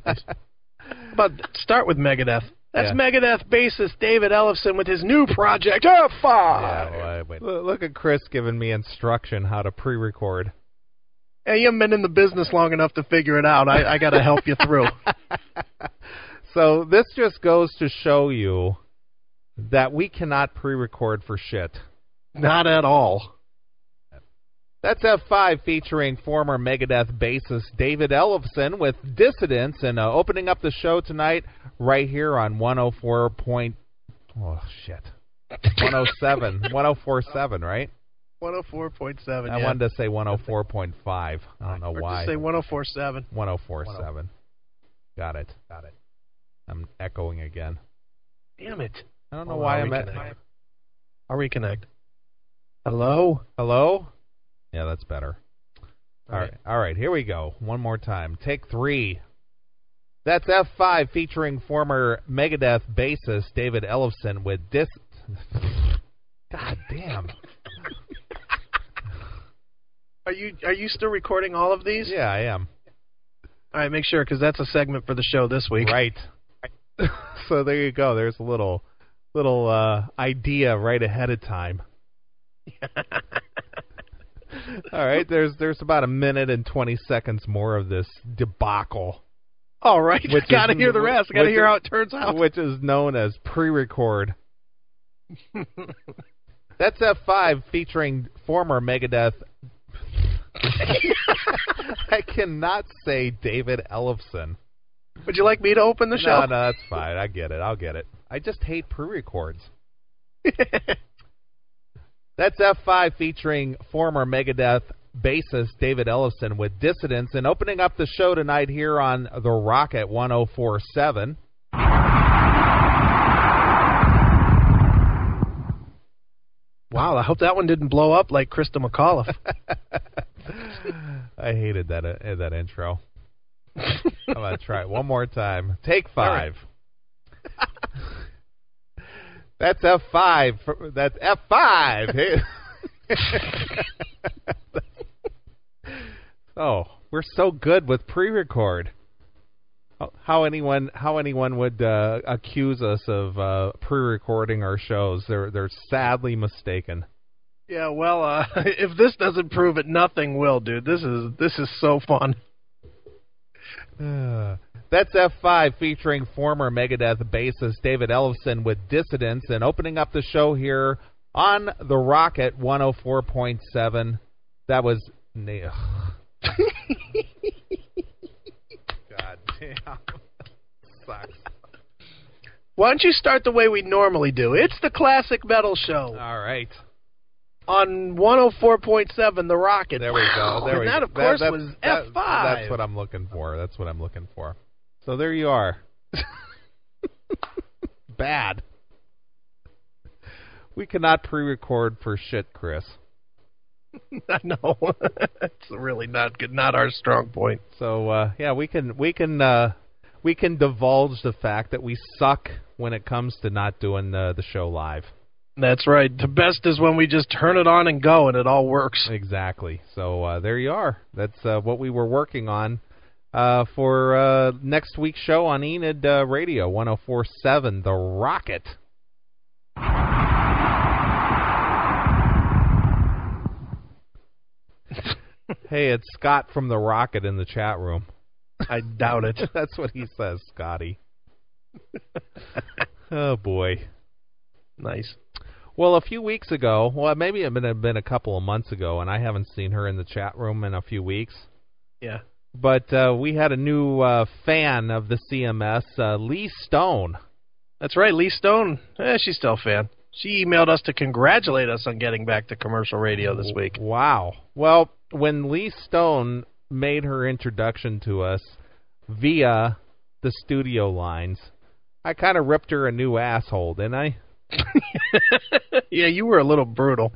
But start with Megadeth. That's Yeah. Megadeth bassist David Ellefson with his new project, F5. Yeah, wait. Look at Chris giving me instruction how to pre-record. Hey, you haven't been in the business long enough to figure it out. I got to help you through. So this just goes to show you that we cannot pre-record for shit. Not at all. That's F5 featuring former Megadeth bassist David Ellefson with Dissidents and opening up the show tonight right here on 104.7, 104.7, right? 104.7, I wanted to say 104.5. I don't know why. Just say 104.7. 104.7. Got it. I'm echoing again. Damn it. I don't know why I'm I'll reconnect. Hello? Hello? Yeah, that's better. All right, here we go. One more time. Take 3. That's F5 featuring former Megadeth bassist David Ellefson with God damn. Are you still recording all of these? Yeah, I am. All right, make sure, because that's a segment for the show this week. Right. So there you go. There's a little idea right ahead of time. All right, there's about a minute and 20 seconds more of this debacle. All right, got to hear the rest. Got to hear how it turns out. Which is known as pre-record. That's F5 featuring former Megadeth. I cannot say David Ellefson. Would you like me to open the show? No, that's fine. I get it. I'll get it. I just hate pre-records. That's F5 featuring former Megadeth bassist David Ellefson with Dissidents and opening up the show tonight here on The Rock at 104.7. Wow, I hope that one didn't blow up like Krista McAuliffe. I hated that intro. I'm going to try it one more time. Take 5. That's F5. That's F5. Oh, we're so good with pre-record. How anyone would accuse us of pre-recording our shows? They're sadly mistaken. Yeah, well, if this doesn't prove it, nothing will, dude. This is so fun. That's F5 featuring former Megadeth bassist David Ellefson with Dissidents and opening up the show here on The Rock at 104.7. That was... God damn. Sucks. Why don't you start the way we normally do? It's the Classic Metal Show. All right. On 104.7, The Rocket. There we go. And that, of course, was F5. That's what I'm looking for. So there you are. Bad. We cannot pre-record for shit, Chris. No, it's really not good. Not our strong point. So yeah, we can divulge the fact that we suck when it comes to not doing the show live. That's right. The best is when we just turn it on and go, and it all works. Exactly. So there you are. That's what we were working on for next week's show on Enid Radio 104.7, The Rocket. Hey, it's Scott from The Rocket in the chat room. I doubt it. That's what he says, Scotty. Oh, boy. Nice. Well, a few weeks ago, maybe it had been a couple of months ago, and I haven't seen her in the chat room in a few weeks. Yeah. But we had a new fan of the CMS, Lee Stone. That's right, Lee Stone. She's still a fan. She emailed us to congratulate us on getting back to commercial radio this week. Wow. Well, when Lee Stone made her introduction to us via the studio lines, I kind of ripped her a new asshole, didn't I? Yeah, you were a little brutal.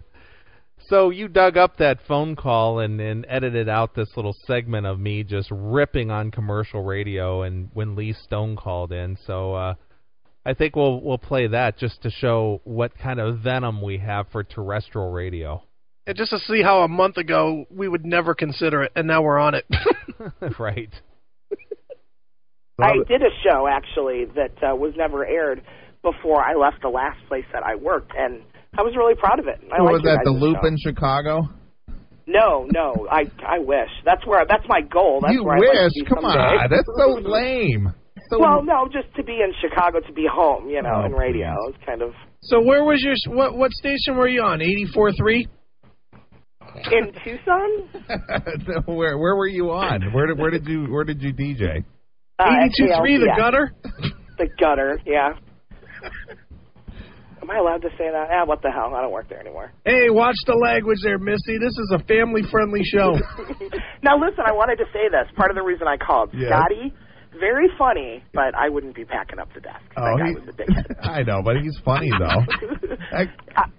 So you dug up that phone call and edited out this little segment of me just ripping on commercial radio and when Lee Stone called in. So I think we'll play that just to show what kind of venom we have for terrestrial radio. And just to see how a month ago we would never consider it, and now we're on it. Right. I did a show, actually, that was never aired before I left the last place that I worked, and I was really proud of it. Was that the Loop in Chicago? No, I wish. That's my goal. That's you where wish? I'd like to be Come someday. on, that's so lame. Well, no, just to be in Chicago, to be home, in radio. It's kind of. So where was your what station were you on? 84.3? In Tucson? Where were you on? Where did you DJ? 82.3, the gutter? The gutter, yeah. Am I allowed to say that? What the hell? I don't work there anymore. Hey, watch the language there, Missy. This is a family-friendly show. Now, listen, I wanted to say this. Part of the reason I called. Yeah. Scotty, very funny, but I wouldn't be packing up the desk. That guy was a big head. I know, but he's funny, though.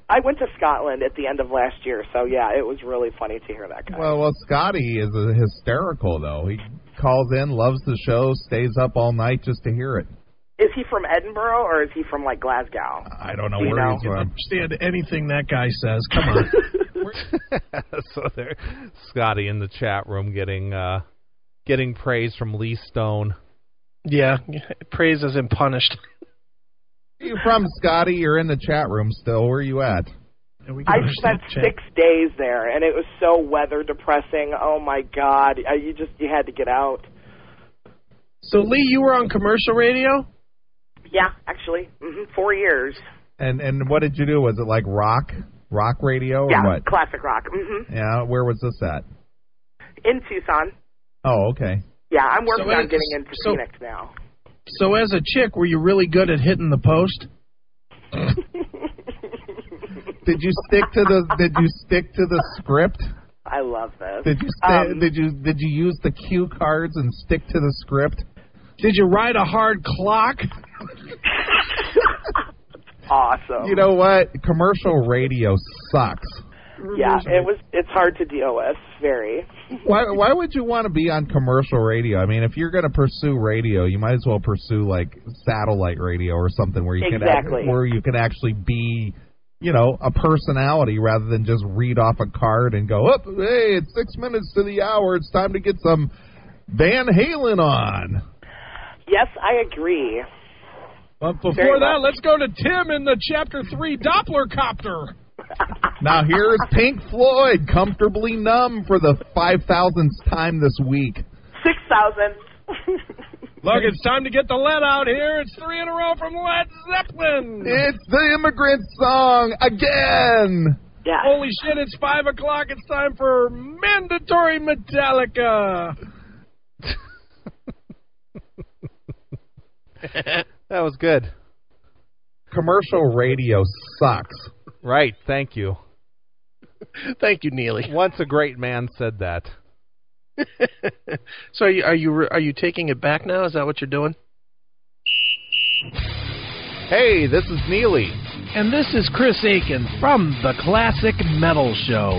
I went to Scotland at the end of last year, so, yeah, it was really funny to hear that guy. Well, Scotty is hysterical, though. He calls in, loves the show, stays up all night just to hear it. Is he from Edinburgh, or is he from, Glasgow? I don't know where he's from. I understand anything that guy says. Come on. So there, Scotty in the chat room getting praise from Lee Stone. Yeah, praise as in punished. Where are you from, Scotty? You're in the chat room still. Where are you at? I spent 6 days there, and it was so weather depressing. Oh, my God. You had to get out. So, Lee, you were on commercial radio? Yeah, actually. 4 years. And what did you do? Was it like rock radio or what? Yeah, classic rock. Mm-hmm. Yeah, where was this at? In Tucson. Oh, okay. Yeah, I'm working on getting into Phoenix now. So as a chick, were you really good at hitting the post? Did you stick to the script? I love this. Did you use the cue cards and stick to the script? Did you ride a hard clock? Awesome. You know what? Commercial radio sucks. Yeah, it's hard to deal with. Very. Why would you want to be on commercial radio? I mean, if you're going to pursue radio, you might as well pursue like satellite radio or something where you can actually be, a personality rather than just read off a card and go, "Oh, hey, it's 6 minutes to the hour. It's time to get some Van Halen on." Yes, I agree. But before that, let's go to Tim in the Chapter 3 Doppler copter. Now here's Pink Floyd, Comfortably Numb, for the 5,000th time this week. 6,000. Look, it's time to get the lead out here. It's 3 in a row from Led Zeppelin. It's the Immigrant Song again. Yeah. Holy shit, it's 5 o'clock. It's time for Mandatory Metallica. That was good. Commercial radio sucks. Right, thank you. Thank you, Neely. Once a great man said that. So are you taking it back now? Is that what you're doing? Hey, this is Neely. And this is Chris Aiken from the Classic Metal Show.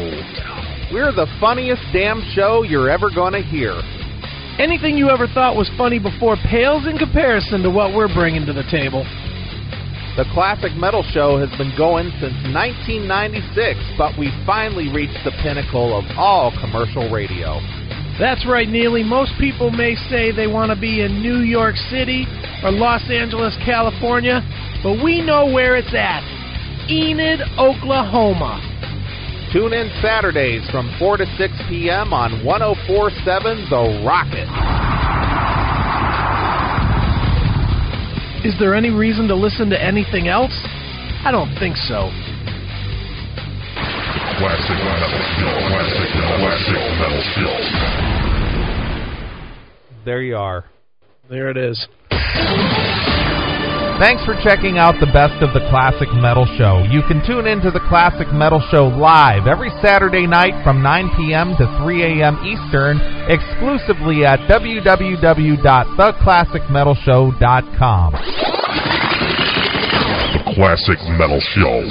We're the funniest damn show you're ever going to hear. Anything you ever thought was funny before pales in comparison to what we're bringing to the table. The Classic Metal Show has been going since 1996, but we finally reached the pinnacle of all commercial radio. That's right, Neely. Most people may say they want to be in New York City or Los Angeles, California, but we know where it's at. Enid, Oklahoma. Tune in Saturdays from 4 to 6 p.m. on 104.7 The Rocket. Is there any reason to listen to anything else? I don't think so. Classic metal skills. There you are. There it is. Thanks for checking out the best of the Classic Metal Show. You can tune into the Classic Metal Show live every Saturday night from 9 p.m. to 3 a.m. Eastern, exclusively at www.theclassicmetalshow.com. The Classic Metal Show.